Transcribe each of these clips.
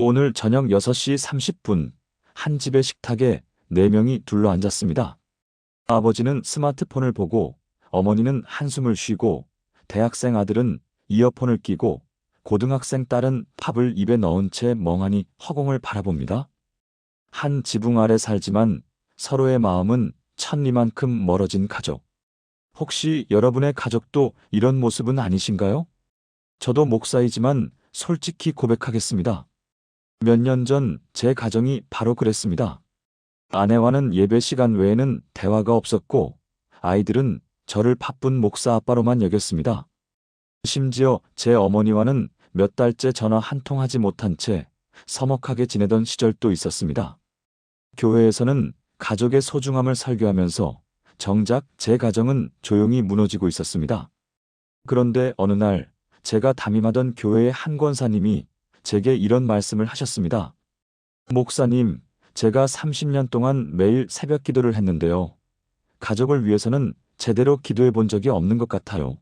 오늘 저녁 6시 30분, 한 집의 식탁에 4명이 둘러앉았습니다. 아버지는 스마트폰을 보고, 어머니는 한숨을 쉬고, 대학생 아들은 이어폰을 끼고, 고등학생 딸은 팝을 입에 넣은 채 멍하니 허공을 바라봅니다. 한 지붕 아래 살지만 서로의 마음은 천리만큼 멀어진 가족. 혹시 여러분의 가족도 이런 모습은 아니신가요? 저도 목사이지만 솔직히 고백하겠습니다. 몇 년 전 제 가정이 바로 그랬습니다. 아내와는 예배 시간 외에는 대화가 없었고, 아이들은 저를 바쁜 목사 아빠로만 여겼습니다. 심지어 제 어머니와는 몇 달째 전화 한 통 하지 못한 채 서먹하게 지내던 시절도 있었습니다. 교회에서는 가족의 소중함을 설교하면서 정작 제 가정은 조용히 무너지고 있었습니다. 그런데 어느 날 제가 담임하던 교회의 한 권사님이 제게 이런 말씀을 하셨습니다. 목사님, 제가 30년 동안 매일 새벽 기도를 했는데요. 가족을 위해서는 제대로 기도해 본 적이 없는 것 같아요.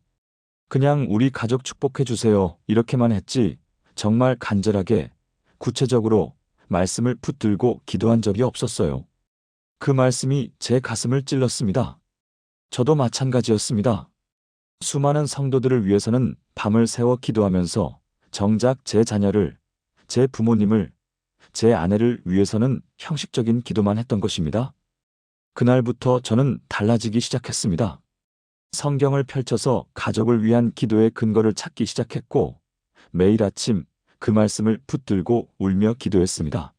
그냥 우리 가족 축복해 주세요. 이렇게만 했지, 정말 간절하게, 구체적으로 말씀을 붙들고 기도한 적이 없었어요. 그 말씀이 제 가슴을 찔렀습니다. 저도 마찬가지였습니다. 수많은 성도들을 위해서는 밤을 새워 기도하면서 정작 제 자녀를, 제 부모님을, 제 아내를 위해서는 형식적인 기도만 했던 것입니다. 그날부터 저는 달라지기 시작했습니다. 성경을 펼쳐서 가족을 위한 기도의 근거를 찾기 시작했고, 매일 아침 그 말씀을 붙들고 울며 기도했습니다.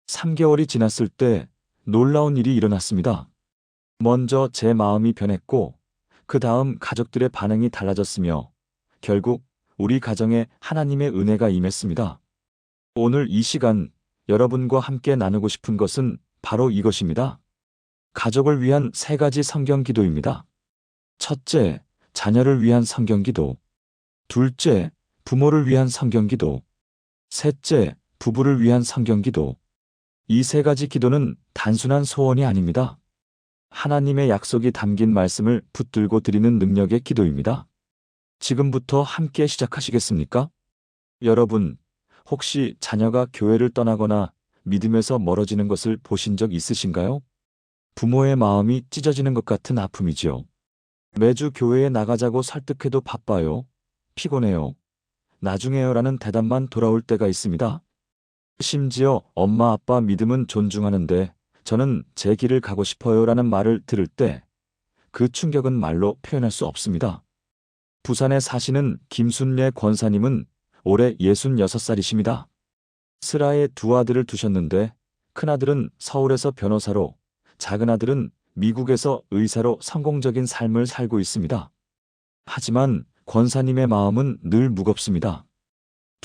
3개월이 지났을 때 놀라운 일이 일어났습니다. 먼저 제 마음이 변했고, 그 다음 가족들의 반응이 달라졌으며, 결국 우리 가정에 하나님의 은혜가 임했습니다. 오늘 이 시간 여러분과 함께 나누고 싶은 것은 바로 이것입니다. 가족을 위한 3가지 성경 기도입니다. 첫째, 자녀를 위한 성경 기도. 둘째, 부모를 위한 성경 기도. 셋째, 부부를 위한 성경 기도. 이 3가지 기도는 단순한 소원이 아닙니다. 하나님의 약속이 담긴 말씀을 붙들고 드리는 능력의 기도입니다. 지금부터 함께 시작하시겠습니까? 여러분, 혹시 자녀가 교회를 떠나거나 믿음에서 멀어지는 것을 보신 적 있으신가요? 부모의 마음이 찢어지는 것 같은 아픔이지요. 매주 교회에 나가자고 설득해도 바빠요. 피곤해요. 나중에요라는 대답만 돌아올 때가 있습니다. 심지어 엄마 아빠 믿음은 존중하는데 저는 제 길을 가고 싶어요라는 말을 들을 때 그 충격은 말로 표현할 수 없습니다. 부산에 사시는 김순례 권사님은 올해 66살이십니다. 슬하에 2 아들을 두셨는데 큰아들은 서울에서 변호사로, 작은아들은 미국에서 의사로 성공적인 삶을 살고 있습니다. 하지만 권사님의 마음은 늘 무겁습니다.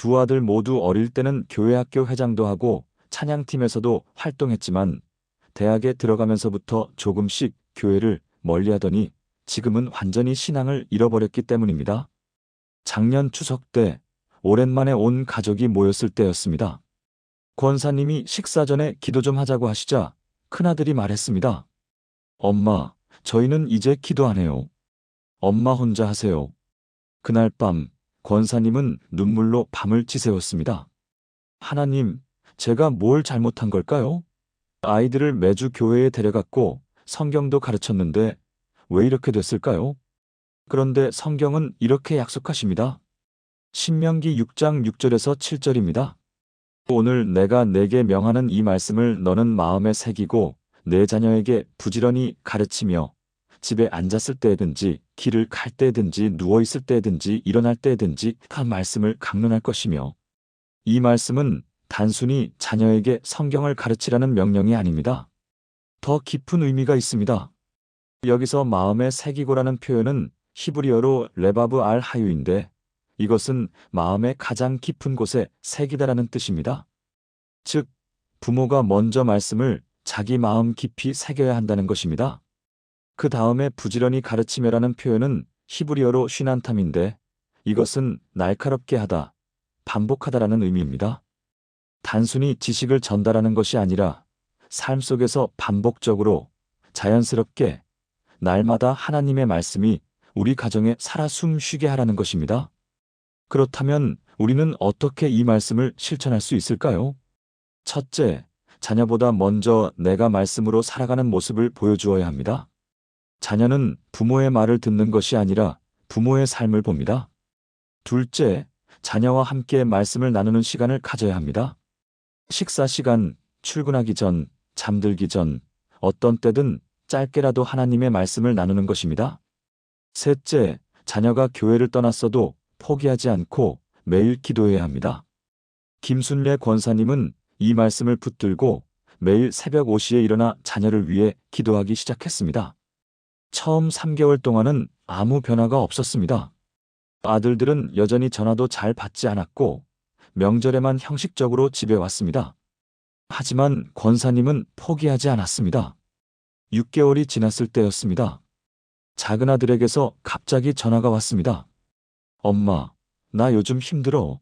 2 아들 모두 어릴 때는 교회학교 회장도 하고 찬양팀에서도 활동했지만 대학에 들어가면서부터 조금씩 교회를 멀리하더니 지금은 완전히 신앙을 잃어버렸기 때문입니다. 작년 추석 때 오랜만에 온 가족이 모였을 때였습니다. 권사님이 식사 전에 기도 좀 하자고 하시자 큰아들이 말했습니다. 엄마, 저희는 이제 기도 안 해요. 엄마 혼자 하세요. 그날 밤 권사님은 눈물로 밤을 지새웠습니다. 하나님, 제가 뭘 잘못한 걸까요? 아이들을 매주 교회에 데려갔고 성경도 가르쳤는데 왜 이렇게 됐을까요? 그런데 성경은 이렇게 약속하십니다. 신명기 6장 6절에서 7절입니다. 오늘 내가 내게 명하는 이 말씀을 너는 마음에 새기고 내 자녀에게 부지런히 가르치며 집에 앉았을 때든지 길을 갈 때든지 누워있을 때든지 일어날 때든지 그 말씀을 강론할 것이며, 이 말씀은 단순히 자녀에게 성경을 가르치라는 명령이 아닙니다. 더 깊은 의미가 있습니다. 여기서 마음에 새기고라는 표현은 히브리어로 레바브 알 하유인데 이것은 마음의 가장 깊은 곳에 새기다라는 뜻입니다. 즉, 부모가 먼저 말씀을 자기 마음 깊이 새겨야 한다는 것입니다. 그 다음에 부지런히 가르치며라는 표현은 히브리어로 쉬난탐인데 이것은 날카롭게 하다, 반복하다라는 의미입니다. 단순히 지식을 전달하는 것이 아니라 삶 속에서 반복적으로 자연스럽게 날마다 하나님의 말씀이 우리 가정에 살아 숨쉬게 하라는 것입니다. 그렇다면 우리는 어떻게 이 말씀을 실천할 수 있을까요? 첫째, 자녀보다 먼저 내가 말씀으로 살아가는 모습을 보여주어야 합니다. 자녀는 부모의 말을 듣는 것이 아니라 부모의 삶을 봅니다. 둘째, 자녀와 함께 말씀을 나누는 시간을 가져야 합니다. 식사 시간, 출근하기 전, 잠들기 전, 어떤 때든 짧게라도 하나님의 말씀을 나누는 것입니다. 셋째, 자녀가 교회를 떠났어도 포기하지 않고 매일 기도해야 합니다. 김순례 권사님은 이 말씀을 붙들고 매일 새벽 5시에 일어나 자녀를 위해 기도하기 시작했습니다. 처음 3개월 동안은 아무 변화가 없었습니다. 아들들은 여전히 전화도 잘 받지 않았고 명절에만 형식적으로 집에 왔습니다. 하지만 권사님은 포기하지 않았습니다. 6개월이 지났을 때였습니다. 작은 아들에게서 갑자기 전화가 왔습니다. 엄마, 나 요즘 힘들어.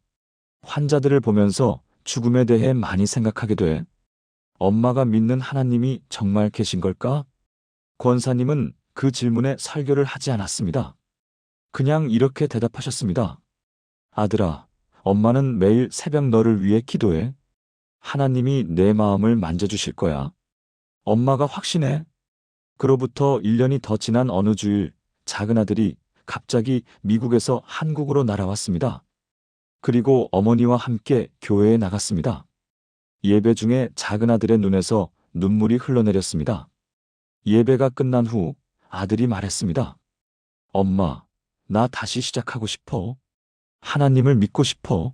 환자들을 보면서 죽음에 대해 많이 생각하게 돼. 엄마가 믿는 하나님이 정말 계신 걸까? 권사님은 그 질문에 설교를 하지 않았습니다. 그냥 이렇게 대답하셨습니다. 아들아, 엄마는 매일 새벽 너를 위해 기도해. 하나님이 내 마음을 만져주실 거야. 엄마가 확신해. 그로부터 1년이 더 지난 어느 주일, 작은 아들이 갑자기 미국에서 한국으로 날아왔습니다. 그리고 어머니와 함께 교회에 나갔습니다. 예배 중에 작은 아들의 눈에서 눈물이 흘러내렸습니다. 예배가 끝난 후 아들이 말했습니다. 엄마, 나 다시 시작하고 싶어. 하나님을 믿고 싶어.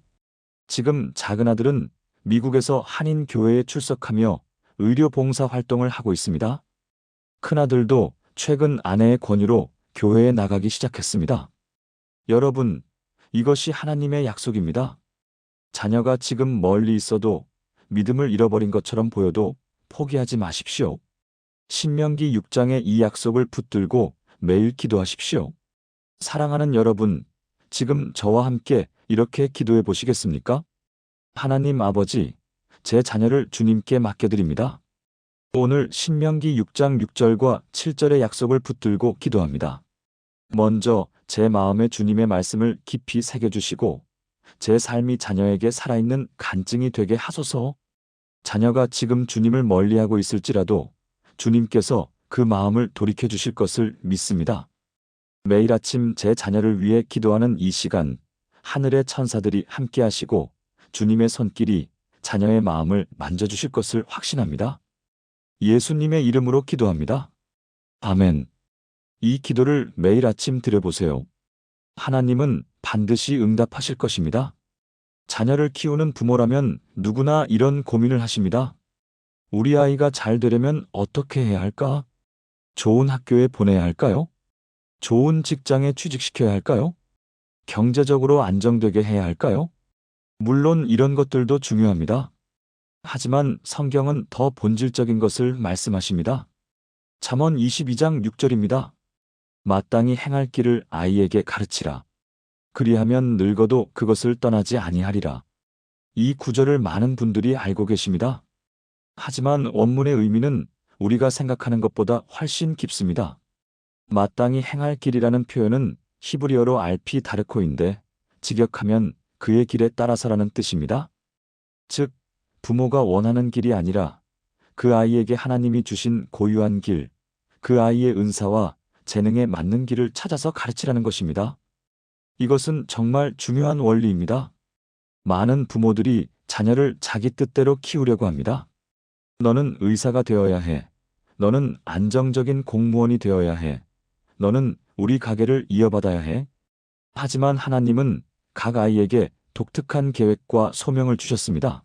지금 작은 아들은 미국에서 한인 교회에 출석하며 의료 봉사 활동을 하고 있습니다. 큰아들도 최근 아내의 권유로 교회에 나가기 시작했습니다. 여러분, 이것이 하나님의 약속입니다. 자녀가 지금 멀리 있어도 믿음을 잃어버린 것처럼 보여도 포기하지 마십시오. 신명기 6장의 이 약속을 붙들고 매일 기도하십시오. 사랑하는 여러분, 지금 저와 함께 이렇게 기도해 보시겠습니까? 하나님 아버지, 제 자녀를 주님께 맡겨드립니다. 오늘 신명기 6장 6절과 7절의 약속을 붙들고 기도합니다. 먼저 제 마음에 주님의 말씀을 깊이 새겨주시고 제 삶이 자녀에게 살아있는 간증이 되게 하소서. 자녀가 지금 주님을 멀리하고 있을지라도 주님께서 그 마음을 돌이켜 주실 것을 믿습니다. 매일 아침 제 자녀를 위해 기도하는 이 시간, 하늘의 천사들이 함께 하시고 주님의 손길이 자녀의 마음을 만져주실 것을 확신합니다. 예수님의 이름으로 기도합니다. 아멘. 이 기도를 매일 아침 드려보세요. 하나님은 반드시 응답하실 것입니다. 자녀를 키우는 부모라면 누구나 이런 고민을 하십니다. 우리 아이가 잘 되려면 어떻게 해야 할까? 좋은 학교에 보내야 할까요? 좋은 직장에 취직시켜야 할까요? 경제적으로 안정되게 해야 할까요? 물론 이런 것들도 중요합니다. 하지만 성경은 더 본질적인 것을 말씀하십니다. 잠언 22장 6절입니다. 마땅히 행할 길을 아이에게 가르치라. 그리하면 늙어도 그것을 떠나지 아니하리라. 이 구절을 많은 분들이 알고 계십니다. 하지만 원문의 의미는 우리가 생각하는 것보다 훨씬 깊습니다. 마땅히 행할 길이라는 표현은 히브리어로 알피 다르코인데 직역하면 그의 길에 따라서라는 뜻입니다. 즉, 부모가 원하는 길이 아니라 그 아이에게 하나님이 주신 고유한 길, 그 아이의 은사와 재능에 맞는 길을 찾아서 가르치라는 것입니다. 이것은 정말 중요한 원리입니다. 많은 부모들이 자녀를 자기 뜻대로 키우려고 합니다. 너는 의사가 되어야 해. 너는 안정적인 공무원이 되어야 해. 너는 우리 가게를 이어받아야 해. 하지만 하나님은 각 아이에게 독특한 계획과 소명을 주셨습니다.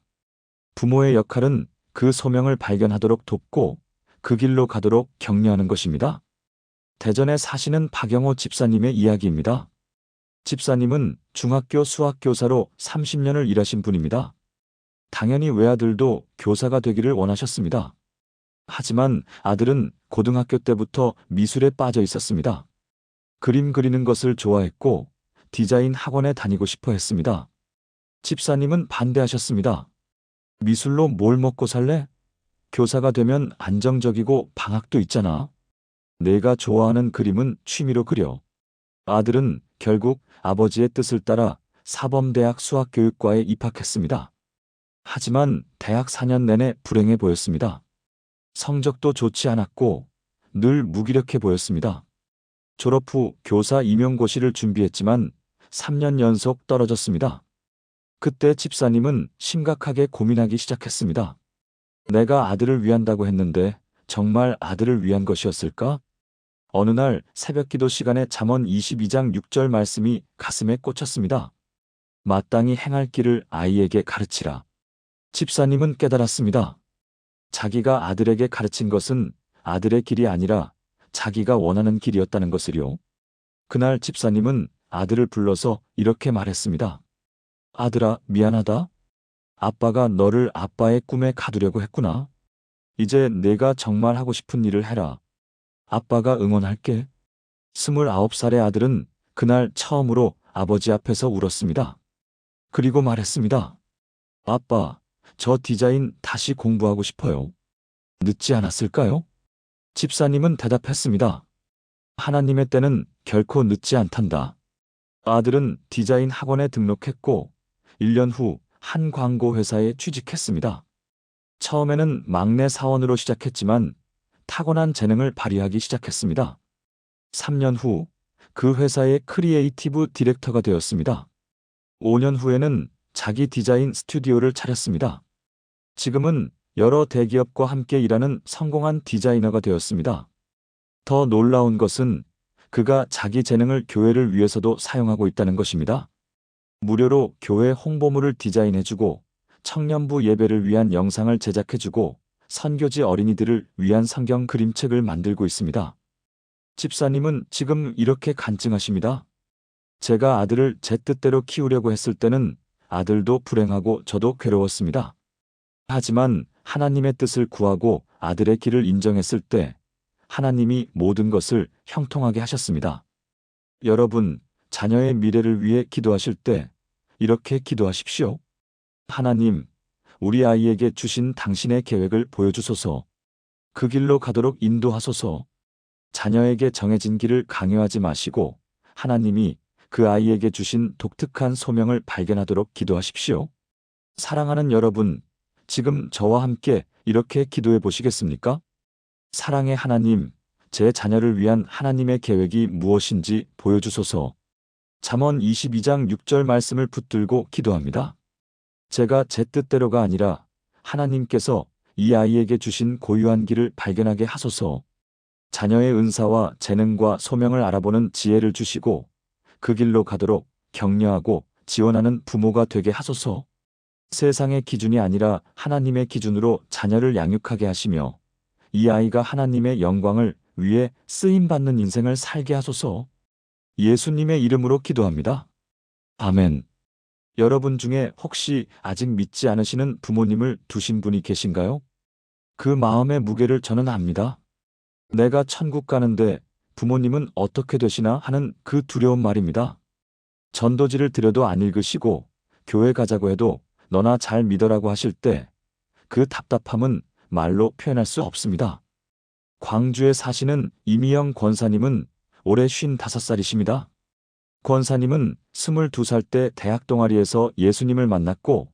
부모의 역할은 그 소명을 발견하도록 돕고 그 길로 가도록 격려하는 것입니다. 대전에 사시는 박영호 집사님의 이야기입니다. 집사님은 중학교 수학교사로 30년을 일하신 분입니다. 당연히 외아들도 교사가 되기를 원하셨습니다. 하지만 아들은 고등학교 때부터 미술에 빠져 있었습니다. 그림 그리는 것을 좋아했고 디자인 학원에 다니고 싶어 했습니다. 집사님은 반대하셨습니다. 미술로 뭘 먹고 살래? 교사가 되면 안정적이고 방학도 있잖아. 내가 좋아하는 그림은 취미로 그려. 아들은 결국 아버지의 뜻을 따라 사범대학 수학교육과에 입학했습니다. 하지만 대학 4년 내내 불행해 보였습니다. 성적도 좋지 않았고 늘 무기력해 보였습니다. 졸업 후 교사 임용고시를 준비했지만 3년 연속 떨어졌습니다. 그때 집사님은 심각하게 고민하기 시작했습니다. 내가 아들을 위한다고 했는데 정말 아들을 위한 것이었을까? 어느 날 새벽 기도 시간에 잠언 22장 6절 말씀이 가슴에 꽂혔습니다. 마땅히 행할 길을 아이에게 가르치라. 집사님은 깨달았습니다. 자기가 아들에게 가르친 것은 아들의 길이 아니라 자기가 원하는 길이었다는 것을요. 그날 집사님은 아들을 불러서 이렇게 말했습니다. 아들아, 미안하다. 아빠가 너를 아빠의 꿈에 가두려고 했구나. 이제 내가 정말 하고 싶은 일을 해라. 아빠가 응원할게. 29살의 아들은 그날 처음으로 아버지 앞에서 울었습니다. 그리고 말했습니다. 아빠, 저 디자인 다시 공부하고 싶어요. 늦지 않았을까요? 집사님은 대답했습니다. 하나님의 때는 결코 늦지 않단다. 아들은 디자인 학원에 등록했고 1년 후 한 광고 회사에 취직했습니다. 처음에는 막내 사원으로 시작했지만 타고난 재능을 발휘하기 시작했습니다. 3년 후 그 회사의 크리에이티브 디렉터가 되었습니다. 5년 후에는 자기 디자인 스튜디오를 차렸습니다. 지금은 여러 대기업과 함께 일하는 성공한 디자이너가 되었습니다. 더 놀라운 것은 그가 자기 재능을 교회를 위해서도 사용하고 있다는 것입니다. 무료로 교회 홍보물을 디자인해주고 청년부 예배를 위한 영상을 제작해주고 선교지 어린이들을 위한 성경 그림책을 만들고 있습니다. 집사님은 지금 이렇게 간증하십니다. 제가 아들을 제 뜻대로 키우려고 했을 때는 아들도 불행하고 저도 괴로웠습니다. 하지만 하나님의 뜻을 구하고 아들의 길을 인정했을 때 하나님이 모든 것을 형통하게 하셨습니다. 여러분, 자녀의 미래를 위해 기도하실 때 이렇게 기도하십시오. 하나님, 우리 아이에게 주신 당신의 계획을 보여주소서. 그 길로 가도록 인도하소서. 자녀에게 정해진 길을 강요하지 마시고 하나님이 그 아이에게 주신 독특한 소명을 발견하도록 기도하십시오. 사랑하는 여러분, 지금 저와 함께 이렇게 기도해 보시겠습니까? 사랑의 하나님, 제 자녀를 위한 하나님의 계획이 무엇인지 보여주소서. 잠언 22장 6절 말씀을 붙들고 기도합니다. 제가 제 뜻대로가 아니라 하나님께서 이 아이에게 주신 고유한 길을 발견하게 하소서. 자녀의 은사와 재능과 소명을 알아보는 지혜를 주시고 그 길로 가도록 격려하고 지원하는 부모가 되게 하소서. 세상의 기준이 아니라 하나님의 기준으로 자녀를 양육하게 하시며 이 아이가 하나님의 영광을 위해 쓰임받는 인생을 살게 하소서. 예수님의 이름으로 기도합니다. 아멘. 여러분 중에 혹시 아직 믿지 않으시는 부모님을 두신 분이 계신가요? 그 마음의 무게를 저는 압니다. 내가 천국 가는데 부모님은 어떻게 되시나 하는 그 두려운 말입니다. 전도지를 드려도 안 읽으시고 교회 가자고 해도 너나 잘 믿어라고 하실 때 그 답답함은 말로 표현할 수 없습니다. 광주에 사시는 이미영 권사님은 올해 55살이십니다. 권사님은 22살 때 대학 동아리에서 예수님을 만났고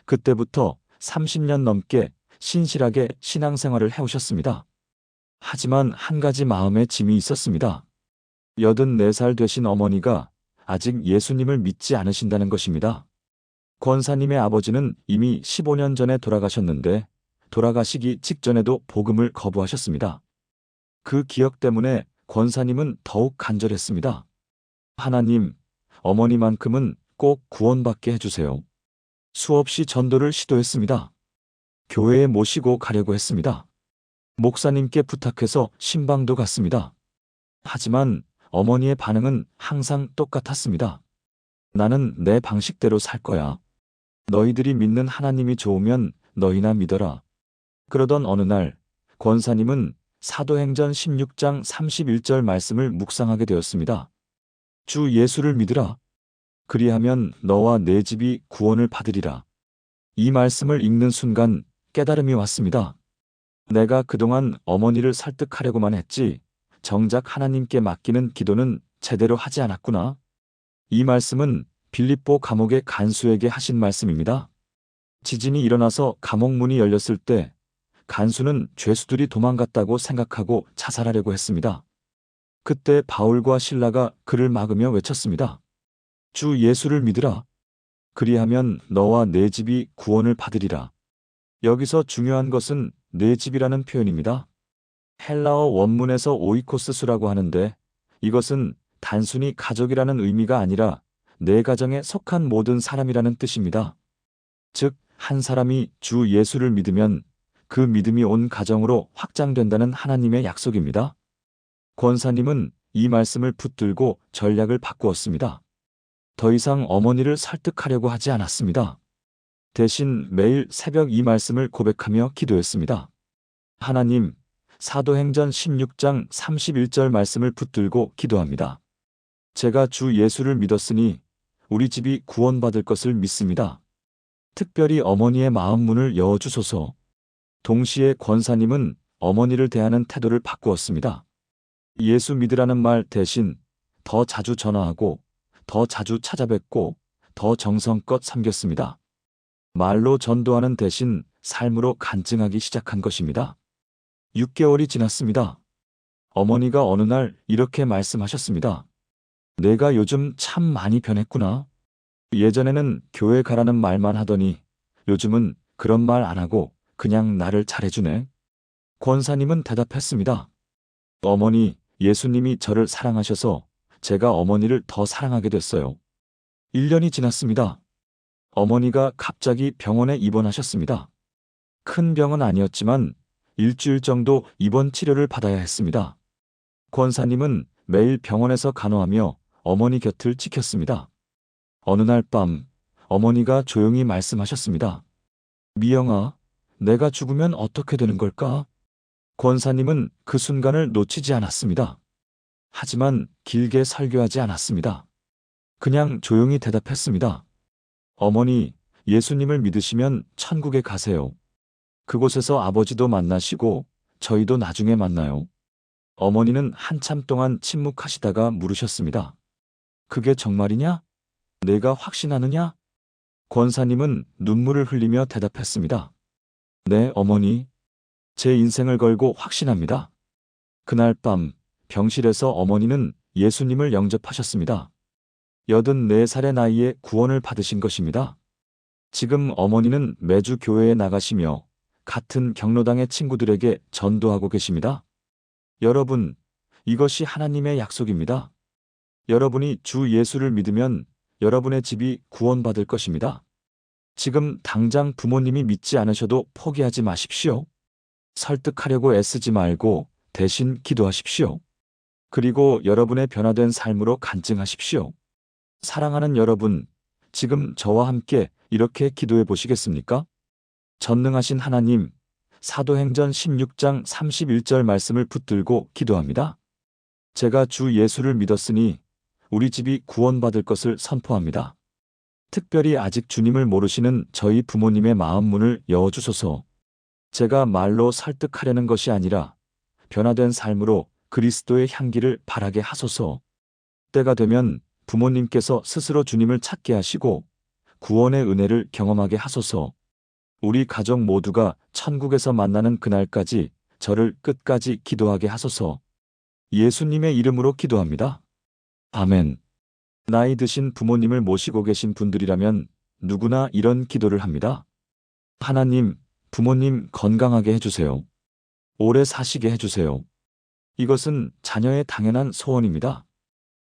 그때부터 30년 넘게 신실하게 신앙생활을 해오셨습니다. 하지만 한 가지 마음에 짐이 있었습니다. 84살 되신 어머니가 아직 예수님을 믿지 않으신다는 것입니다. 권사님의 아버지는 이미 15년 전에 돌아가셨는데 돌아가시기 직전에도 복음을 거부하셨습니다. 그 기억 때문에 권사님은 더욱 간절했습니다. 하나님, 어머니만큼은 꼭 구원받게 해주세요. 수없이 전도를 시도했습니다. 교회에 모시고 가려고 했습니다. 목사님께 부탁해서 신방도 갔습니다. 하지만 어머니의 반응은 항상 똑같았습니다. 나는 내 방식대로 살 거야. 너희들이 믿는 하나님이 좋으면 너희나 믿어라. 그러던 어느 날 권사님은 사도행전 16장 31절 말씀을 묵상하게 되었습니다. 주 예수를 믿으라. 그리하면 너와 내 집이 구원을 받으리라. 이 말씀을 읽는 순간 깨달음이 왔습니다. 내가 그동안 어머니를 설득하려고만 했지 정작 하나님께 맡기는 기도는 제대로 하지 않았구나. 이 말씀은 빌립보 감옥의 간수에게 하신 말씀입니다. 지진이 일어나서 감옥 문이 열렸을 때 간수는 죄수들이 도망갔다고 생각하고 자살하려고 했습니다. 그때 바울과 실라가 그를 막으며 외쳤습니다. 주 예수를 믿으라. 그리하면 너와 내 집이 구원을 받으리라. 여기서 중요한 것은 내 집이라는 표현입니다. 헬라어 원문에서 오이코스수라고 하는데 이것은 단순히 가족이라는 의미가 아니라 내 가정에 속한 모든 사람이라는 뜻입니다. 즉, 한 사람이 주 예수를 믿으면 그 믿음이 온 가정으로 확장된다는 하나님의 약속입니다. 권사님은 이 말씀을 붙들고 전략을 바꾸었습니다. 더 이상 어머니를 설득하려고 하지 않았습니다. 대신 매일 새벽 이 말씀을 고백하며 기도했습니다. 하나님, 사도행전 16장 31절 말씀을 붙들고 기도합니다. 제가 주 예수를 믿었으니 우리 집이 구원받을 것을 믿습니다. 특별히 어머니의 마음 문을 여어주소서. 동시에 권사님은 어머니를 대하는 태도를 바꾸었습니다. 예수 믿으라는 말 대신 더 자주 전화하고 더 자주 찾아뵙고 더 정성껏 섬겼습니다. 말로 전도하는 대신 삶으로 간증하기 시작한 것입니다. 6개월이 지났습니다. 어머니가 어느 날 이렇게 말씀하셨습니다. 내가 요즘 참 많이 변했구나. 예전에는 교회 가라는 말만 하더니 요즘은 그런 말 안 하고 그냥 나를 잘해주네. 권사님은 대답했습니다. 어머니, 예수님이 저를 사랑하셔서 제가 어머니를 더 사랑하게 됐어요. 1년이 지났습니다. 어머니가 갑자기 병원에 입원하셨습니다. 큰 병은 아니었지만 일주일 정도 입원 치료를 받아야 했습니다. 권사님은 매일 병원에서 간호하며 어머니 곁을 지켰습니다. 어느 날 밤 어머니가 조용히 말씀하셨습니다. 미영아, 내가 죽으면 어떻게 되는 걸까? 권사님은 그 순간을 놓치지 않았습니다. 하지만 길게 설교하지 않았습니다. 그냥 조용히 대답했습니다. 어머니, 예수님을 믿으시면 천국에 가세요. 그곳에서 아버지도 만나시고 저희도 나중에 만나요. 어머니는 한참 동안 침묵하시다가 물으셨습니다. 그게 정말이냐? 내가 확신하느냐? 권사님은 눈물을 흘리며 대답했습니다. 네, 어머니. 제 인생을 걸고 확신합니다. 그날 밤 병실에서 어머니는 예수님을 영접하셨습니다. 84살의 나이에 구원을 받으신 것입니다. 지금 어머니는 매주 교회에 나가시며 같은 경로당의 친구들에게 전도하고 계십니다. 여러분, 이것이 하나님의 약속입니다. 여러분이 주 예수를 믿으면 여러분의 집이 구원받을 것입니다. 지금 당장 부모님이 믿지 않으셔도 포기하지 마십시오. 설득하려고 애쓰지 말고 대신 기도하십시오. 그리고 여러분의 변화된 삶으로 간증하십시오. 사랑하는 여러분, 지금 저와 함께 이렇게 기도해 보시겠습니까? 전능하신 하나님, 사도행전 16장 31절 말씀을 붙들고 기도합니다. 제가 주 예수를 믿었으니 우리 집이 구원받을 것을 선포합니다. 특별히 아직 주님을 모르시는 저희 부모님의 마음 문을 여어주소서. 제가 말로 설득하려는 것이 아니라 변화된 삶으로 그리스도의 향기를 바라게 하소서. 때가 되면 부모님께서 스스로 주님을 찾게 하시고 구원의 은혜를 경험하게 하소서. 우리 가족 모두가 천국에서 만나는 그날까지 저를 끝까지 기도하게 하소서. 예수님의 이름으로 기도합니다. 아멘. 나이 드신 부모님을 모시고 계신 분들이라면 누구나 이런 기도를 합니다. 하나님, 부모님 건강하게 해주세요. 오래 사시게 해주세요. 이것은 자녀의 당연한 소원입니다.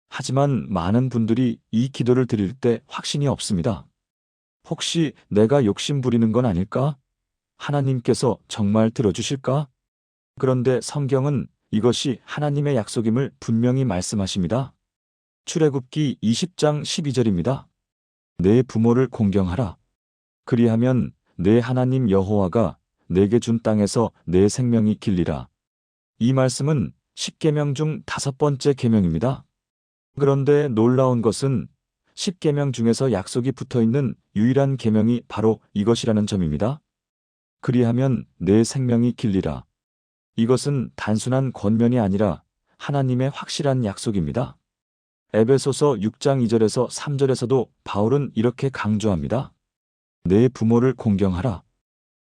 하지만 많은 분들이 이 기도를 드릴 때 확신이 없습니다. 혹시 내가 욕심 부리는 건 아닐까? 하나님께서 정말 들어주실까? 그런데 성경은 이것이 하나님의 약속임을 분명히 말씀하십니다. 출애굽기 20장 12절입니다. 내 부모를 공경하라. 그리하면 내 하나님 여호와가 내게 준 땅에서 내 생명이 길리라. 이 말씀은 10계명 중 5번째 계명입니다. 그런데 놀라운 것은 10계명 중에서 약속이 붙어있는 유일한 계명이 바로 이것이라는 점입니다. 그리하면 내 생명이 길리라. 이것은 단순한 권면이 아니라 하나님의 확실한 약속입니다. 에베소서 6장 2절에서 3절에서도 바울은 이렇게 강조합니다. 내 부모를 공경하라.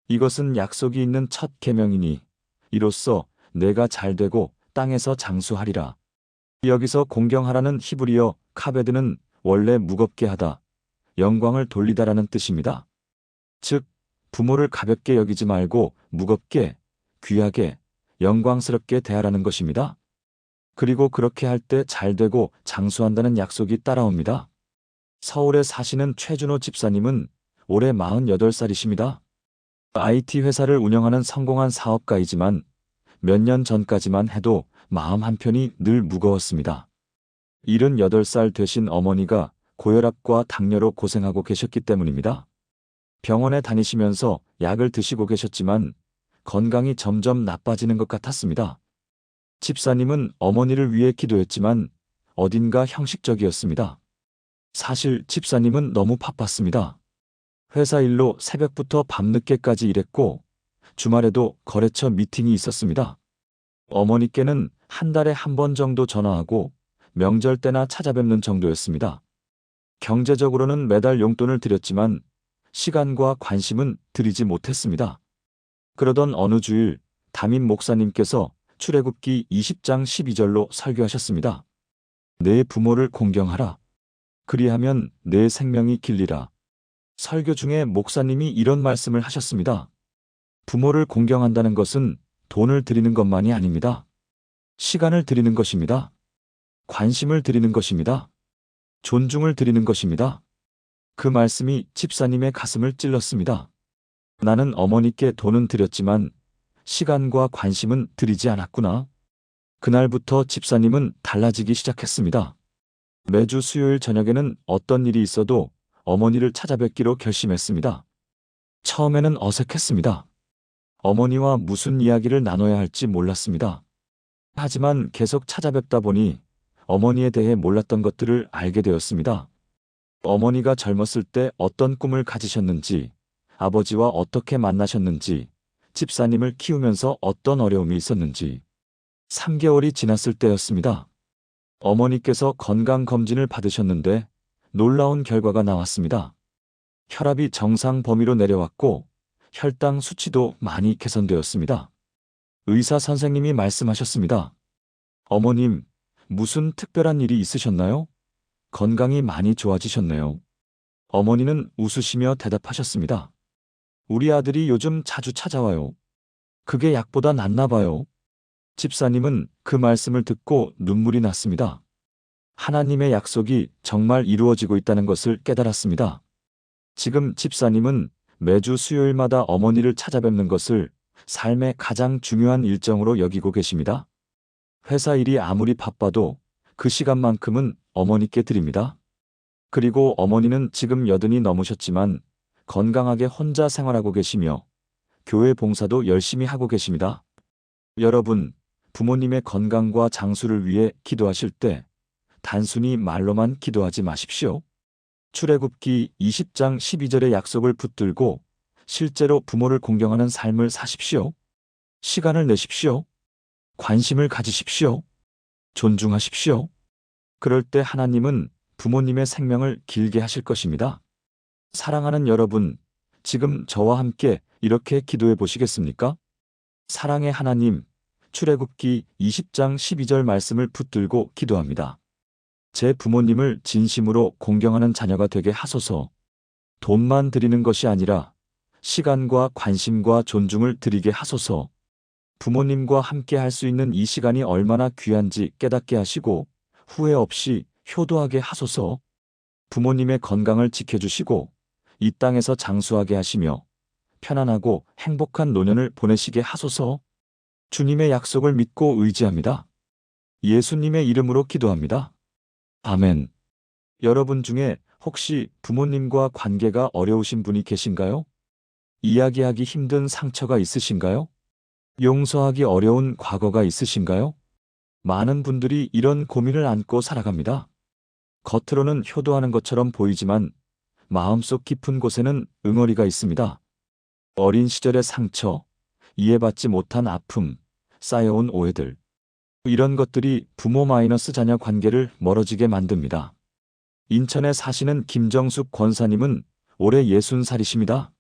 이것은 약속이 있는 첫 계명이니 이로써 내가 잘되고 땅에서 장수하리라. 여기서 공경하라는 히브리어 카베드는 원래 무겁게 하다, 영광을 돌리다라는 뜻입니다. 즉, 부모를 가볍게 여기지 말고 무겁게, 귀하게, 영광스럽게 대하라는 것입니다. 그리고 그렇게 할 때 잘되고 장수한다는 약속이 따라옵니다. 서울에 사시는 최준호 집사님은 올해 48살이십니다. IT 회사를 운영하는 성공한 사업가이지만 몇 년 전까지만 해도 마음 한편이 늘 무거웠습니다. 78살 되신 어머니가 고혈압과 당뇨로 고생하고 계셨기 때문입니다. 병원에 다니시면서 약을 드시고 계셨지만 건강이 점점 나빠지는 것 같았습니다. 집사님은 어머니를 위해 기도했지만 어딘가 형식적이었습니다. 사실 집사님은 너무 바빴습니다. 회사 일로 새벽부터 밤늦게까지 일했고 주말에도 거래처 미팅이 있었습니다. 어머니께는 한 달에 한 번 정도 전화하고 명절 때나 찾아뵙는 정도였습니다. 경제적으로는 매달 용돈을 드렸지만 시간과 관심은 드리지 못했습니다. 그러던 어느 주일 담임 목사님께서 출애굽기 20장 12절로 설교하셨습니다. 내 부모를 공경하라. 그리하면 내 생명이 길리라. 설교 중에 목사님이 이런 말씀을 하셨습니다. 부모를 공경한다는 것은 돈을 드리는 것만이 아닙니다. 시간을 드리는 것입니다. 관심을 드리는 것입니다. 존중을 드리는 것입니다. 그 말씀이 집사님의 가슴을 찔렀습니다. 나는 어머니께 돈은 드렸지만 시간과 관심은 드리지 않았구나. 그날부터 집사님은 달라지기 시작했습니다. 매주 수요일 저녁에는 어떤 일이 있어도 어머니를 찾아뵙기로 결심했습니다. 처음에는 어색했습니다. 어머니와 무슨 이야기를 나눠야 할지 몰랐습니다. 하지만 계속 찾아뵙다 보니 어머니에 대해 몰랐던 것들을 알게 되었습니다. 어머니가 젊었을 때 어떤 꿈을 가지셨는지, 아버지와 어떻게 만나셨는지, 집사님을 키우면서 어떤 어려움이 있었는지. 3개월이 지났을 때였습니다. 어머니께서 건강검진을 받으셨는데 놀라운 결과가 나왔습니다. 혈압이 정상 범위로 내려왔고 혈당 수치도 많이 개선되었습니다. 의사 선생님이 말씀하셨습니다. 어머님, 무슨 특별한 일이 있으셨나요? 건강이 많이 좋아지셨네요. 어머니는 웃으시며 대답하셨습니다. 우리 아들이 요즘 자주 찾아와요. 그게 약보다 낫나 봐요. 집사님은 그 말씀을 듣고 눈물이 났습니다. 하나님의 약속이 정말 이루어지고 있다는 것을 깨달았습니다. 지금 집사님은 매주 수요일마다 어머니를 찾아뵙는 것을 삶의 가장 중요한 일정으로 여기고 계십니다. 회사 일이 아무리 바빠도 그 시간만큼은 어머니께 드립니다. 그리고 어머니는 지금 80이 넘으셨지만 건강하게 혼자 생활하고 계시며 교회 봉사도 열심히 하고 계십니다. 여러분, 부모님의 건강과 장수를 위해 기도하실 때 단순히 말로만 기도하지 마십시오. 출애굽기 20장 12절의 약속을 붙들고 실제로 부모를 공경하는 삶을 사십시오. 시간을 내십시오. 관심을 가지십시오. 존중하십시오. 그럴 때 하나님은 부모님의 생명을 길게 하실 것입니다. 사랑하는 여러분, 지금 저와 함께 이렇게 기도해 보시겠습니까? 사랑의 하나님, 출애굽기 20장 12절 말씀을 붙들고 기도합니다. 제 부모님을 진심으로 공경하는 자녀가 되게 하소서. 돈만 드리는 것이 아니라 시간과 관심과 존중을 드리게 하소서. 부모님과 함께 할 수 있는 이 시간이 얼마나 귀한지 깨닫게 하시고 후회 없이 효도하게 하소서. 부모님의 건강을 지켜주시고 이 땅에서 장수하게 하시며 편안하고 행복한 노년을 보내시게 하소서. 주님의 약속을 믿고 의지합니다. 예수님의 이름으로 기도합니다. 아멘. 여러분 중에 혹시 부모님과 관계가 어려우신 분이 계신가요? 이야기하기 힘든 상처가 있으신가요? 용서하기 어려운 과거가 있으신가요? 많은 분들이 이런 고민을 안고 살아갑니다. 겉으로는 효도하는 것처럼 보이지만 마음속 깊은 곳에는 응어리가 있습니다. 어린 시절의 상처, 이해받지 못한 아픔, 쌓여온 오해들. 이런 것들이 부모-자녀 관계를 멀어지게 만듭니다. 인천에 사시는 김정숙 권사님은 올해 60살이십니다.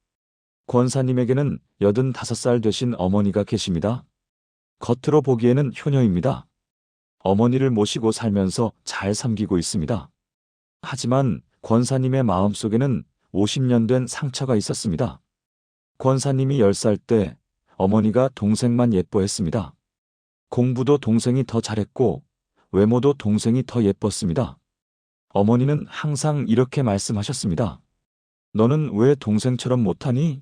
권사님에게는 85살 되신 어머니가 계십니다. 겉으로 보기에는 효녀입니다. 어머니를 모시고 살면서 잘 섬기고 있습니다. 하지만 권사님의 마음속에는 50년 된 상처가 있었습니다. 권사님이 10살 때 어머니가 동생만 예뻐했습니다. 공부도 동생이 더 잘했고 외모도 동생이 더 예뻤습니다. 어머니는 항상 이렇게 말씀하셨습니다. 너는 왜 동생처럼 못하니?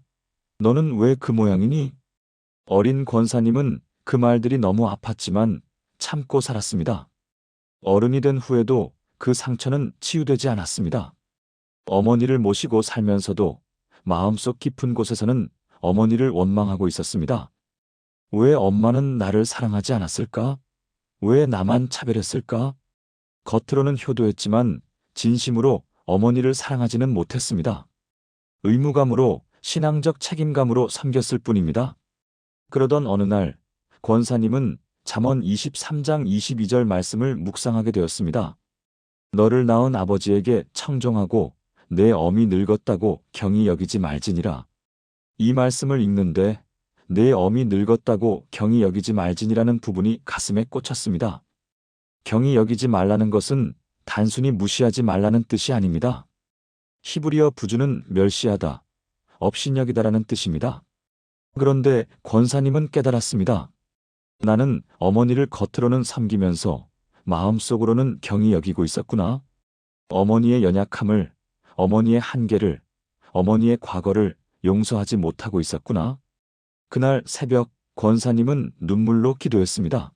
너는 왜 그 모양이니? 어린 권사님은 그 말들이 너무 아팠지만 참고 살았습니다. 어른이 된 후에도 그 상처는 치유되지 않았습니다. 어머니를 모시고 살면서도 마음속 깊은 곳에서는 어머니를 원망하고 있었습니다. 왜 엄마는 나를 사랑하지 않았을까? 왜 나만 차별했을까? 겉으로는 효도했지만 진심으로 어머니를 사랑하지는 못했습니다. 의무감으로 신앙적 책임감으로 섬겼을 뿐입니다. 그러던 어느 날 권사님은 잠언 23장 22절 말씀을 묵상하게 되었습니다. 너를 낳은 아버지에게 청종하고 내 어미 늙었다고 경히 여기지 말지니라. 이 말씀을 읽는데 내 어미 늙었다고 경히 여기지 말지니라는 부분이 가슴에 꽂혔습니다. 경히 여기지 말라는 것은 단순히 무시하지 말라는 뜻이 아닙니다. 히브리어 부주는 멸시하다, 업신여기다라는 뜻입니다. 그런데 권사님은 깨달았습니다. 나는 어머니를 겉으로는 섬기면서 마음속으로는 경히 여기고 있었구나. 어머니의 연약함을, 어머니의 한계를, 어머니의 과거를 용서하지 못하고 있었구나. 그날 새벽 권사님은 눈물로 기도했습니다.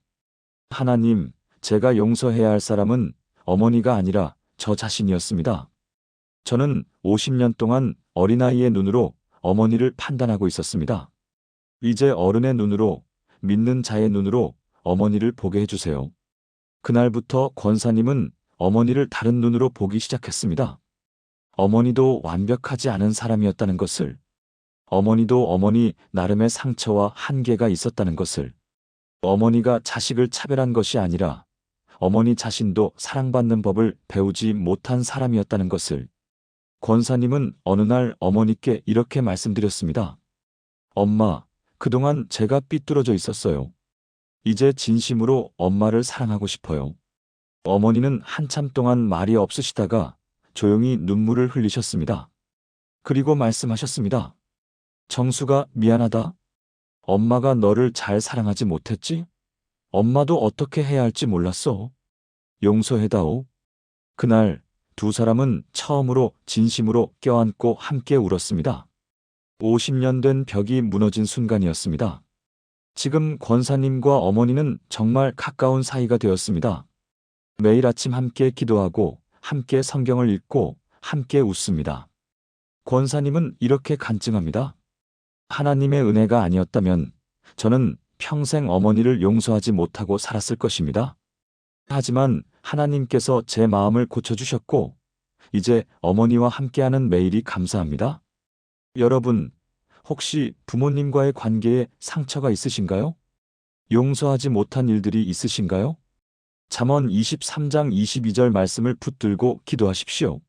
하나님, 제가 용서해야 할 사람은 어머니가 아니라 저 자신이었습니다. 저는 50년 동안 어린아이의 눈으로 어머니를 판단하고 있었습니다. 이제 어른의 눈으로, 믿는 자의 눈으로 어머니를 보게 해주세요. 그날부터 권사님은 어머니를 다른 눈으로 보기 시작했습니다. 어머니도 완벽하지 않은 사람이었다는 것을, 어머니도 어머니 나름의 상처와 한계가 있었다는 것을, 어머니가 자식을 차별한 것이 아니라 어머니 자신도 사랑받는 법을 배우지 못한 사람이었다는 것을, 권사님은 어느 날 어머니께 이렇게 말씀드렸습니다. 엄마, 그동안 제가 삐뚤어져 있었어요. 이제 진심으로 엄마를 사랑하고 싶어요. 어머니는 한참 동안 말이 없으시다가 조용히 눈물을 흘리셨습니다. 그리고 말씀하셨습니다. 정수가 미안하다. 엄마가 너를 잘 사랑하지 못했지? 엄마도 어떻게 해야 할지 몰랐어. 용서해다오. 그날 두 사람은 처음으로 진심으로 껴안고 함께 울었습니다. 50년 된 벽이 무너진 순간이었습니다. 지금 권사님과 어머니는 정말 가까운 사이가 되었습니다. 매일 아침 함께 기도하고 함께 성경을 읽고 함께 웃습니다. 권사님은 이렇게 간증합니다. 하나님의 은혜가 아니었다면 저는 평생 어머니를 용서하지 못하고 살았을 것입니다. 하지만 하나님께서 제 마음을 고쳐주셨고 이제 어머니와 함께하는 매일이 감사합니다. 여러분, 혹시 부모님과의 관계에 상처가 있으신가요? 용서하지 못한 일들이 있으신가요? 잠언 23장 22절 말씀을 붙들고 기도하십시오.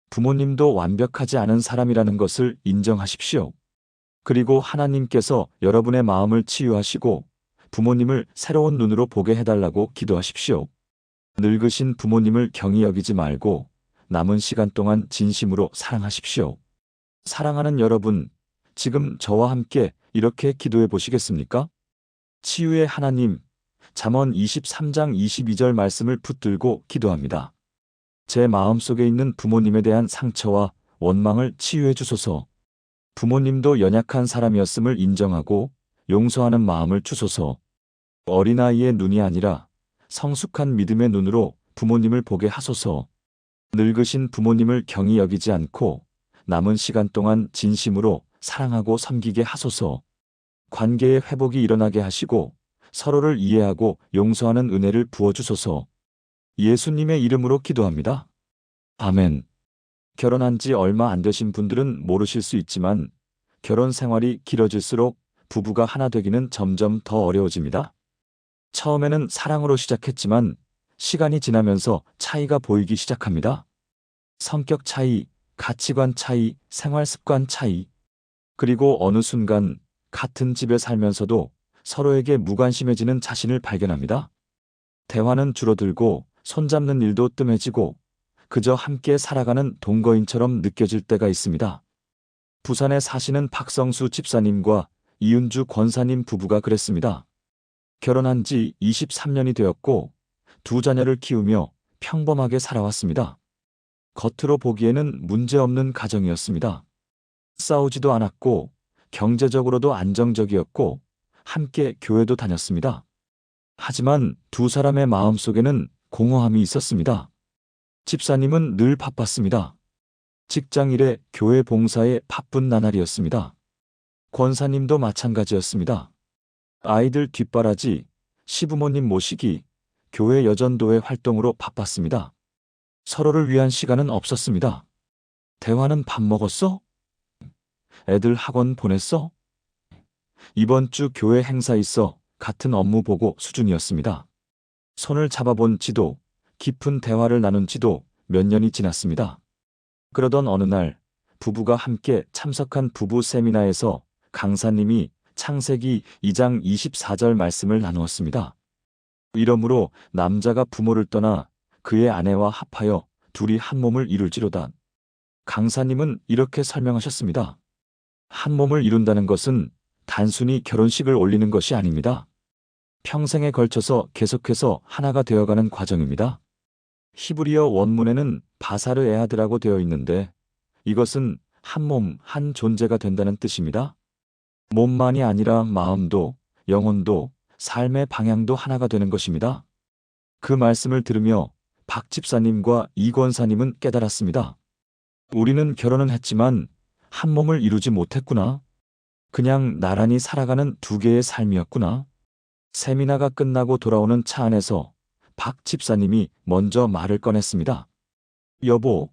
부모님도 완벽하지 않은 사람이라는 것을 인정하십시오. 그리고 하나님께서 여러분의 마음을 치유하시고 부모님을 새로운 눈으로 보게 해달라고 기도하십시오. 늙으신 부모님을 경히 여기지 말고 남은 시간 동안 진심으로 사랑하십시오. 사랑하는 여러분, 지금 저와 함께 이렇게 기도해 보시겠습니까? 치유의 하나님, 잠언 23장 22절 말씀을 붙들고 기도합니다. 제 마음속에 있는 부모님에 대한 상처와 원망을 치유해 주소서. 부모님도 연약한 사람이었음을 인정하고 용서하는 마음을 주소서. 어린아이의 눈이 아니라 성숙한 믿음의 눈으로 부모님을 보게 하소서. 늙으신 부모님을 경히 여기지 않고 남은 시간 동안 진심으로 사랑하고 섬기게 하소서. 관계의 회복이 일어나게 하시고 서로를 이해하고 용서하는 은혜를 부어주소서. 예수님의 이름으로 기도합니다. 아멘. 결혼한 지 얼마 안 되신 분들은 모르실 수 있지만 결혼 생활이 길어질수록 부부가 하나 되기는 점점 더 어려워집니다. 처음에는 사랑으로 시작했지만 시간이 지나면서 차이가 보이기 시작합니다. 성격 차이, 가치관 차이, 생활 습관 차이. 그리고 어느 순간 같은 집에 살면서도 서로에게 무관심해지는 자신을 발견합니다. 대화는 줄어들고 손잡는 일도 뜸해지고 그저 함께 살아가는 동거인처럼 느껴질 때가 있습니다. 부산에 사시는 박성수 집사님과 이윤주 권사님 부부가 그랬습니다. 결혼한 지 23년이 되었고 두 자녀를 키우며 평범하게 살아왔습니다. 겉으로 보기에는 문제없는 가정이었습니다. 싸우지도 않았고 경제적으로도 안정적이었고 함께 교회도 다녔습니다. 하지만 두 사람의 마음속에는 공허함이 있었습니다. 집사님은 늘 바빴습니다. 직장일에 교회 봉사에 바쁜 나날이었습니다. 권사님도 마찬가지였습니다. 아이들 뒷바라지, 시부모님 모시기, 교회 여전도회 활동으로 바빴습니다. 서로를 위한 시간은 없었습니다. 대화는 밥 먹었어? 애들 학원 보냈어? 이번 주 교회 행사 있어 같은 업무 보고 수준이었습니다. 손을 잡아본 지도, 깊은 대화를 나눈 지도 몇 년이 지났습니다. 그러던 어느 날 부부가 함께 참석한 부부 세미나에서 강사님이 창세기 2장 24절 말씀을 나누었습니다. 이러므로 남자가 부모를 떠나 그의 아내와 합하여 둘이 한 몸을 이룰지로다. 강사님은 이렇게 설명하셨습니다. 한 몸을 이룬다는 것은 단순히 결혼식을 올리는 것이 아닙니다. 평생에 걸쳐서 계속해서 하나가 되어가는 과정입니다. 히브리어 원문에는 바사르 에하드라고 되어 있는데 이것은 한 몸, 한 존재가 된다는 뜻입니다. 몸만이 아니라 마음도, 영혼도, 삶의 방향도 하나가 되는 것입니다. 그 말씀을 들으며 박 집사님과 이 권사님은 깨달았습니다. 우리는 결혼은 했지만 한 몸을 이루지 못했구나. 그냥 나란히 살아가는 두 개의 삶이었구나. 세미나가 끝나고 돌아오는 차 안에서 박 집사님이 먼저 말을 꺼냈습니다. 여보,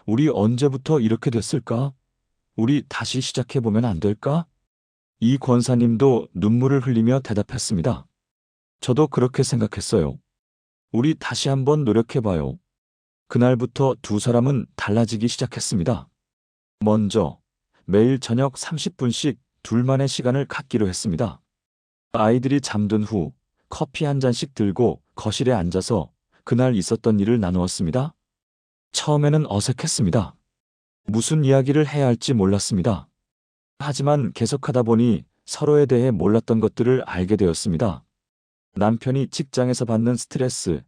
우리 언제부터 이렇게 됐을까? 우리 다시 시작해보면 안 될까? 이 권사님도 눈물을 흘리며 대답했습니다. 저도 그렇게 생각했어요. 우리 다시 한번 노력해봐요. 그날부터 두 사람은 달라지기 시작했습니다. 먼저 매일 저녁 30분씩 둘만의 시간을 갖기로 했습니다. 아이들이 잠든 후 커피 한 잔씩 들고 거실에 앉아서 그날 있었던 일을 나누었습니다. 처음에는 어색했습니다. 무슨 이야기를 해야 할지 몰랐습니다. 하지만 계속하다 보니 서로에 대해 몰랐던 것들을 알게 되었습니다. 남편이 직장에서 받는 스트레스,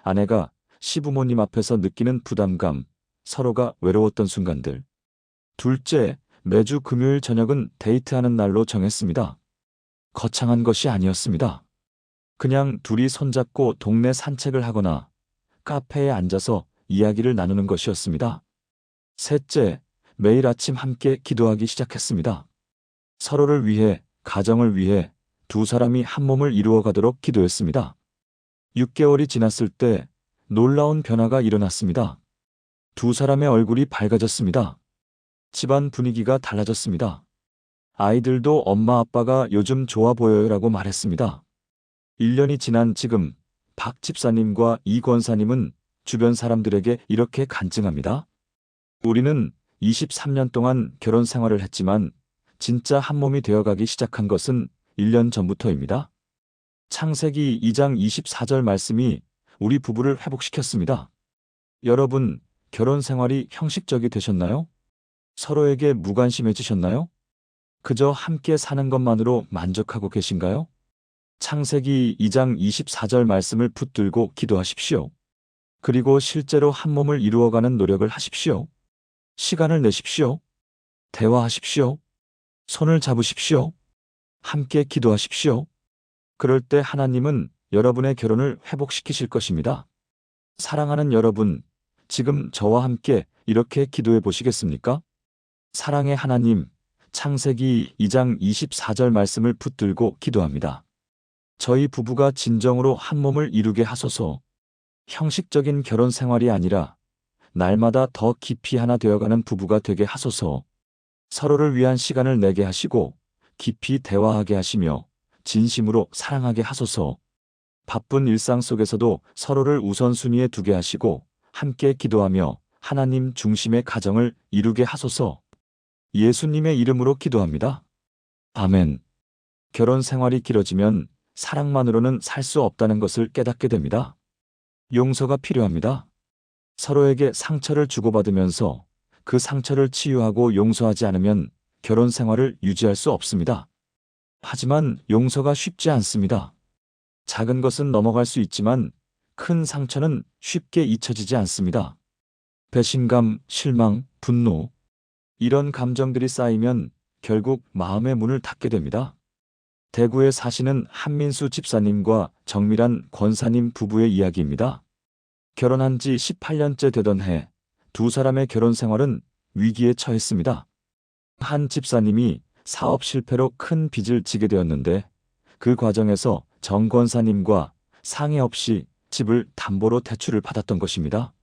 아내가 시부모님 앞에서 느끼는 부담감, 서로가 외로웠던 순간들. 둘째, 매주 금요일 저녁은 데이트하는 날로 정했습니다. 거창한 것이 아니었습니다. 그냥 둘이 손잡고 동네 산책을 하거나 카페에 앉아서 이야기를 나누는 것이었습니다. 셋째, 매일 아침 함께 기도하기 시작했습니다. 서로를 위해, 가정을 위해 두 사람이 한 몸을 이루어가도록 기도했습니다. 6개월이 지났을 때 놀라운 변화가 일어났습니다. 두 사람의 얼굴이 밝아졌습니다. 집안 분위기가 달라졌습니다. 아이들도 엄마 아빠가 요즘 좋아 보여요라고 말했습니다. 1년이 지난 지금 박 집사님과 이 권사님은 주변 사람들에게 이렇게 간증합니다. 우리는 23년 동안 결혼 생활을 했지만 진짜 한 몸이 되어가기 시작한 것은 1년 전부터입니다. 창세기 2장 24절 말씀이 우리 부부를 회복시켰습니다. 여러분, 결혼 생활이 형식적이 되셨나요? 서로에게 무관심해지셨나요? 그저 함께 사는 것만으로 만족하고 계신가요? 창세기 2장 24절 말씀을 붙들고 기도하십시오. 그리고 실제로 한 몸을 이루어가는 노력을 하십시오. 시간을 내십시오. 대화하십시오. 손을 잡으십시오. 함께 기도하십시오. 그럴 때 하나님은 여러분의 결혼을 회복시키실 것입니다. 사랑하는 여러분, 지금 저와 함께 이렇게 기도해 보시겠습니까? 사랑의 하나님, 창세기 2장 24절 말씀을 붙들고 기도합니다. 저희 부부가 진정으로 한 몸을 이루게 하소서. 형식적인 결혼 생활이 아니라 날마다 더 깊이 하나 되어가는 부부가 되게 하소서. 서로를 위한 시간을 내게 하시고 깊이 대화하게 하시며 진심으로 사랑하게 하소서. 바쁜 일상 속에서도 서로를 우선순위에 두게 하시고 함께 기도하며 하나님 중심의 가정을 이루게 하소서. 예수님의 이름으로 기도합니다. 아멘. 결혼 생활이 길어지면 사랑만으로는 살 수 없다는 것을 깨닫게 됩니다. 용서가 필요합니다. 서로에게 상처를 주고받으면서 그 상처를 치유하고 용서하지 않으면 결혼 생활을 유지할 수 없습니다. 하지만 용서가 쉽지 않습니다. 작은 것은 넘어갈 수 있지만 큰 상처는 쉽게 잊혀지지 않습니다. 배신감, 실망, 분노, 이런 감정들이 쌓이면 결국 마음의 문을 닫게 됩니다. 대구에 사시는 한민수 집사님과 정밀한 권사님 부부의 이야기입니다. 결혼한 지 18년째 되던 해, 두 사람의 결혼 생활은 위기에 처했습니다. 한 집사님이 사업 실패로 큰 빚을 지게 되었는데 그 과정에서 정 권사님과 상의 없이 집을 담보로 대출을 받았던 것입니다.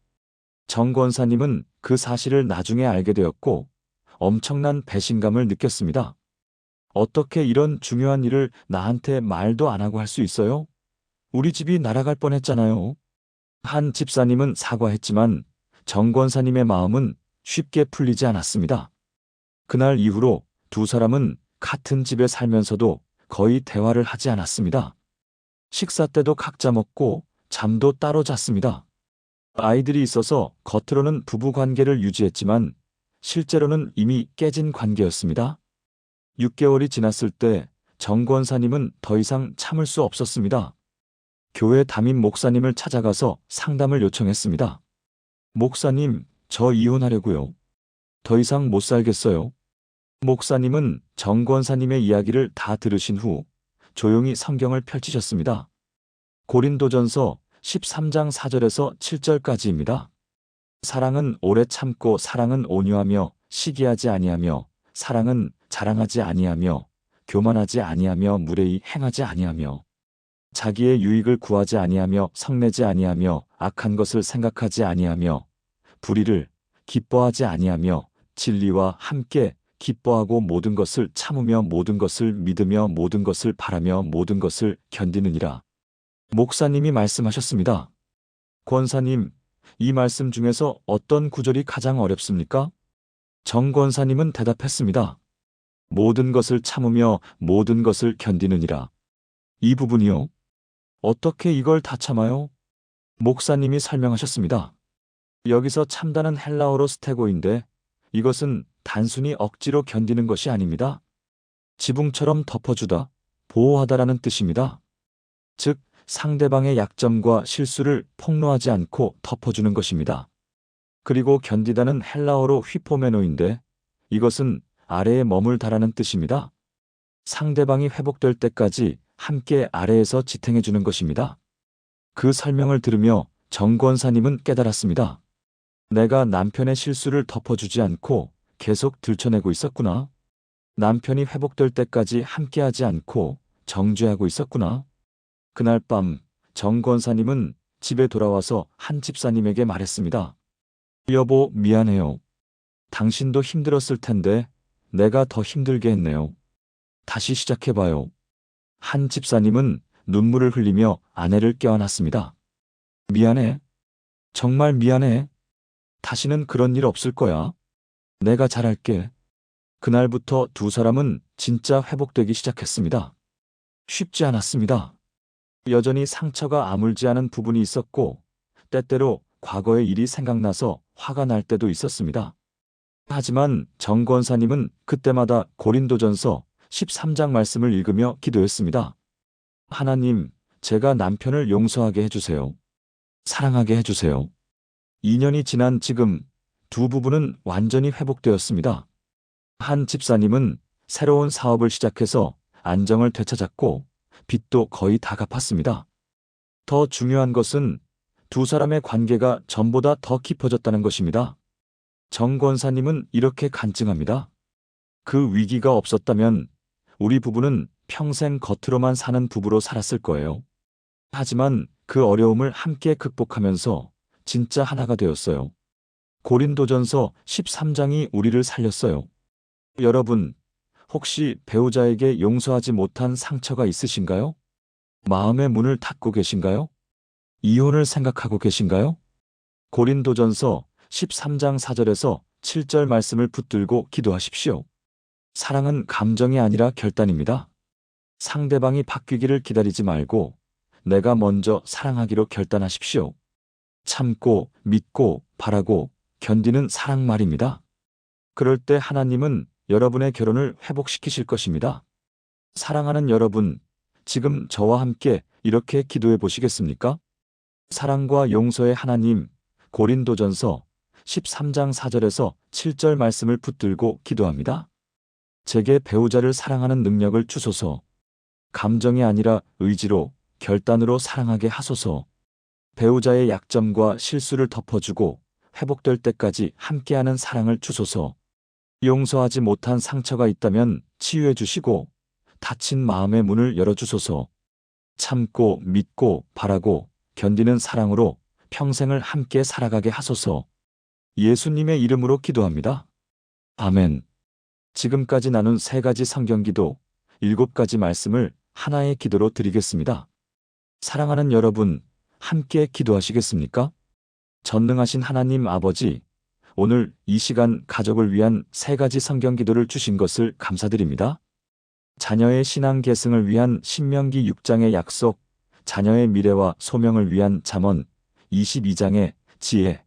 정 권사님은 그 사실을 나중에 알게 되었고 엄청난 배신감을 느꼈습니다. 어떻게 이런 중요한 일을 나한테 말도 안 하고 할 수 있어요? 우리 집이 날아갈 뻔했잖아요. 한 집사님은 사과했지만 정 권사님의 마음은 쉽게 풀리지 않았습니다. 그날 이후로 두 사람은 같은 집에 살면서도 거의 대화를 하지 않았습니다. 식사 때도 각자 먹고 잠도 따로 잤습니다. 아이들이 있어서 겉으로는 부부 관계를 유지했지만 실제로는 이미 깨진 관계였습니다. 6개월이 지났을 때 정 권사님은 더 이상 참을 수 없었습니다. 교회 담임 목사님을 찾아가서 상담을 요청했습니다. 목사님, 저 이혼하려고요. 더 이상 못 살겠어요. 목사님은 정 권사님의 이야기를 다 들으신 후 조용히 성경을 펼치셨습니다. 고린도전서 13장 4절에서 7절까지입니다. 사랑은 오래 참고 사랑은 온유하며 시기하지 아니하며 사랑은 자랑하지 아니하며 교만하지 아니하며 무례히 행하지 아니하며 자기의 유익을 구하지 아니하며 성내지 아니하며 악한 것을 생각하지 아니하며 불의를 기뻐하지 아니하며 진리와 함께 기뻐하고 모든 것을 참으며 모든 것을 믿으며 모든 것을 바라며 모든 것을 견디느니라. 목사님이 말씀하셨습니다. 권사님, 이 말씀 중에서 어떤 구절이 가장 어렵습니까? 정 권사님은 대답했습니다. 모든 것을 참으며 모든 것을 견디느니라. 이 부분이요? 어떻게 이걸 다 참아요? 목사님이 설명하셨습니다. 여기서 참다는 헬라어로 스테고인데 이것은 단순히 억지로 견디는 것이 아닙니다. 지붕처럼 덮어주다, 보호하다라는 뜻입니다. 즉, 상대방의 약점과 실수를 폭로하지 않고 덮어주는 것입니다. 그리고 견디다는 헬라어로 휘포메노인데 이것은 아래에 머물다라는 뜻입니다. 상대방이 회복될 때까지 함께 아래에서 지탱해주는 것입니다. 그 설명을 들으며 정 권사님은 깨달았습니다. 내가 남편의 실수를 덮어주지 않고 계속 들춰내고 있었구나. 남편이 회복될 때까지 함께하지 않고 정죄하고 있었구나. 그날 밤 정 권사님은 집에 돌아와서 한 집사님에게 말했습니다. 여보, 미안해요. 당신도 힘들었을 텐데 내가 더 힘들게 했네요. 다시 시작해봐요. 한 집사님은 눈물을 흘리며 아내를 껴안았습니다. 미안해. 정말 미안해. 다시는 그런 일 없을 거야. 내가 잘할게. 그날부터 두 사람은 진짜 회복되기 시작했습니다. 쉽지 않았습니다. 여전히 상처가 아물지 않은 부분이 있었고 때때로 과거의 일이 생각나서 화가 날 때도 있었습니다. 하지만 정 권사님은 그때마다 고린도전서 13장 말씀을 읽으며 기도했습니다. 하나님, 제가 남편을 용서하게 해주세요. 사랑하게 해주세요. 2년이 지난 지금 두 부부는 완전히 회복되었습니다. 한 집사님은 새로운 사업을 시작해서 안정을 되찾았고 빚도 거의 다 갚았습니다. 더 중요한 것은 두 사람의 관계가 전보다 더 깊어졌다는 것입니다. 정 권사님은 이렇게 간증합니다. 그 위기가 없었다면 우리 부부는 평생 겉으로만 사는 부부로 살았을 거예요. 하지만 그 어려움을 함께 극복하면서 진짜 하나가 되었어요. 고린도전서 13장이 우리를 살렸어요. 여러분, 혹시 배우자에게 용서하지 못한 상처가 있으신가요? 마음의 문을 닫고 계신가요? 이혼을 생각하고 계신가요? 고린도전서 13장 4절에서 7절 말씀을 붙들고 기도하십시오. 사랑은 감정이 아니라 결단입니다. 상대방이 바뀌기를 기다리지 말고 내가 먼저 사랑하기로 결단하십시오. 참고, 믿고, 바라고, 견디는 사랑 말입니다. 그럴 때 하나님은 여러분의 결혼을 회복시키실 것입니다. 사랑하는 여러분, 지금 저와 함께 이렇게 기도해 보시겠습니까? 사랑과 용서의 하나님, 고린도전서 13장 4절에서 7절 말씀을 붙들고 기도합니다. 제게 배우자를 사랑하는 능력을 주소서. 감정이 아니라 의지로, 결단으로 사랑하게 하소서. 배우자의 약점과 실수를 덮어주고 회복될 때까지 함께하는 사랑을 주소서. 용서하지 못한 상처가 있다면 치유해 주시고 닫힌 마음의 문을 열어주소서. 참고, 믿고, 바라고, 견디는 사랑으로 평생을 함께 살아가게 하소서. 예수님의 이름으로 기도합니다. 아멘. 지금까지 나눈 3가지 성경기도, 7가지 말씀을 하나의 기도로 드리겠습니다. 사랑하는 여러분, 함께 기도하시겠습니까? 전능하신 하나님 아버지, 오늘 이 시간 가족을 위한 3가지 성경기도를 주신 것을 감사드립니다. 자녀의 신앙 계승을 위한 신명기 6장의 약속, 자녀의 미래와 소명을 위한 잠언 22장의 지혜,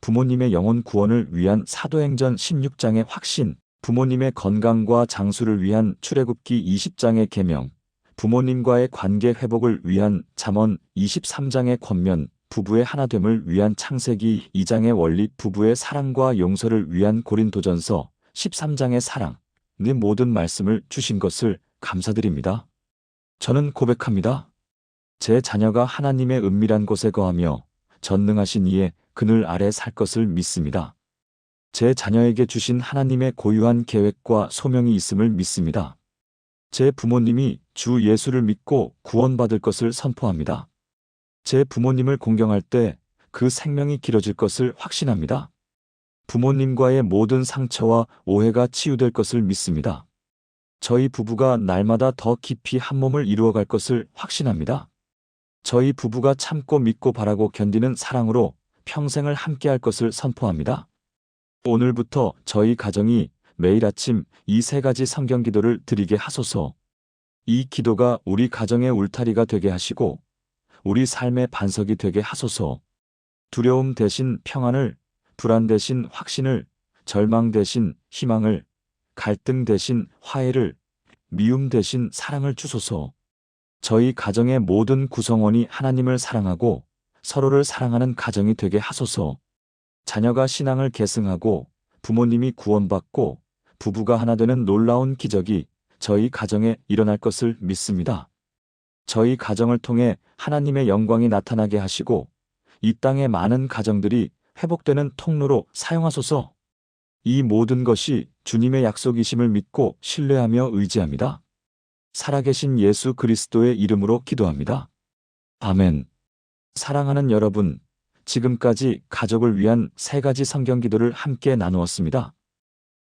부모님의 영혼 구원을 위한 사도행전 16장의 확신, 부모님의 건강과 장수를 위한 출애굽기 20장의 계명, 부모님과의 관계 회복을 위한 잠언 23장의 권면, 부부의 하나됨을 위한 창세기 2장의 원리, 부부의 사랑과 용서를 위한 고린도전서 13장의 사랑, 네 모든 말씀을 주신 것을 감사드립니다. 저는 고백합니다. 제 자녀가 하나님의 은밀한 곳에 거하며 전능하신 이의 그늘 아래 살 것을 믿습니다. 제 자녀에게 주신 하나님의 고유한 계획과 소명이 있음을 믿습니다. 제 부모님이 주 예수를 믿고 구원받을 것을 선포합니다. 제 부모님을 공경할 때 그 생명이 길어질 것을 확신합니다. 부모님과의 모든 상처와 오해가 치유될 것을 믿습니다. 저희 부부가 날마다 더 깊이 한 몸을 이루어갈 것을 확신합니다. 저희 부부가 참고 믿고 바라고 견디는 사랑으로 평생을 함께할 것을 선포합니다. 오늘부터 저희 가정이 매일 아침 이 3가지 성경기도를 드리게 하소서. 이 기도가 우리 가정의 울타리가 되게 하시고 우리 삶의 반석이 되게 하소서. 두려움 대신 평안을, 불안 대신 확신을, 절망 대신 희망을, 갈등 대신 화해를, 미움 대신 사랑을 주소서. 저희 가정의 모든 구성원이 하나님을 사랑하고 서로를 사랑하는 가정이 되게 하소서. 자녀가 신앙을 계승하고 부모님이 구원받고 부부가 하나 되는 놀라운 기적이 저희 가정에 일어날 것을 믿습니다. 저희 가정을 통해 하나님의 영광이 나타나게 하시고 이 땅의 많은 가정들이 회복되는 통로로 사용하소서. 이 모든 것이 주님의 약속이심을 믿고 신뢰하며 의지합니다. 살아계신 예수 그리스도의 이름으로 기도합니다. 아멘. 사랑하는 여러분, 지금까지 가족을 위한 3가지 성경기도를 함께 나누었습니다.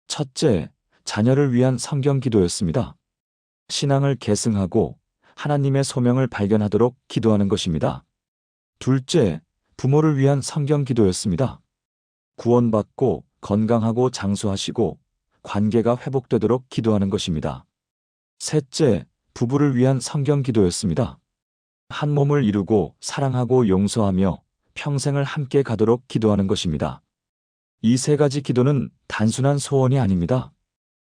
첫째, 자녀를 위한 성경기도였습니다. 신앙을 계승하고 하나님의 소명을 발견하도록 기도하는 것입니다. 둘째, 부모를 위한 성경기도였습니다. 구원받고 건강하고 장수하시고 관계가 회복되도록 기도하는 것입니다. 셋째, 부부를 위한 성경기도였습니다. 한 몸을 이루고 사랑하고 용서하며 평생을 함께 가도록 기도하는 것입니다. 이 3가지 기도는 단순한 소원이 아닙니다.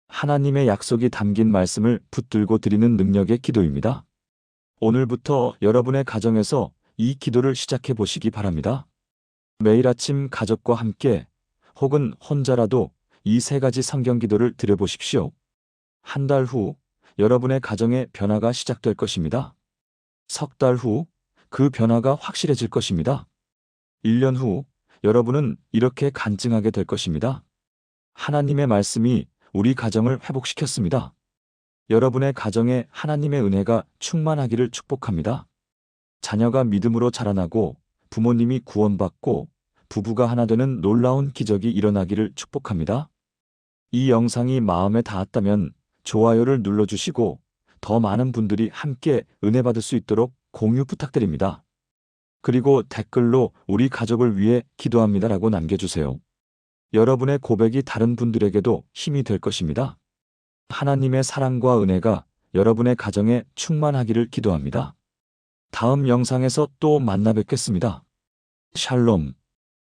하나님의 약속이 담긴 말씀을 붙들고 드리는 능력의 기도입니다. 오늘부터 여러분의 가정에서 이 기도를 시작해 보시기 바랍니다. 매일 아침 가족과 함께 혹은 혼자라도 이 3가지 성경기도를 드려보십시오. 한 달 후 여러분의 가정에 변화가 시작될 것입니다. 석 달 후 그 변화가 확실해질 것입니다. 1년 후 여러분은 이렇게 간증하게 될 것입니다. 하나님의 말씀이 우리 가정을 회복시켰습니다. 여러분의 가정에 하나님의 은혜가 충만하기를 축복합니다. 자녀가 믿음으로 자라나고 부모님이 구원받고 부부가 하나 되는 놀라운 기적이 일어나기를 축복합니다. 이 영상이 마음에 닿았다면 좋아요를 눌러주시고 더 많은 분들이 함께 은혜 받을 수 있도록 공유 부탁드립니다. 그리고 댓글로 우리 가족을 위해 기도합니다라고 남겨주세요. 여러분의 고백이 다른 분들에게도 힘이 될 것입니다. 하나님의 사랑과 은혜가 여러분의 가정에 충만하기를 기도합니다. 다음 영상에서 또 만나 뵙겠습니다. 샬롬.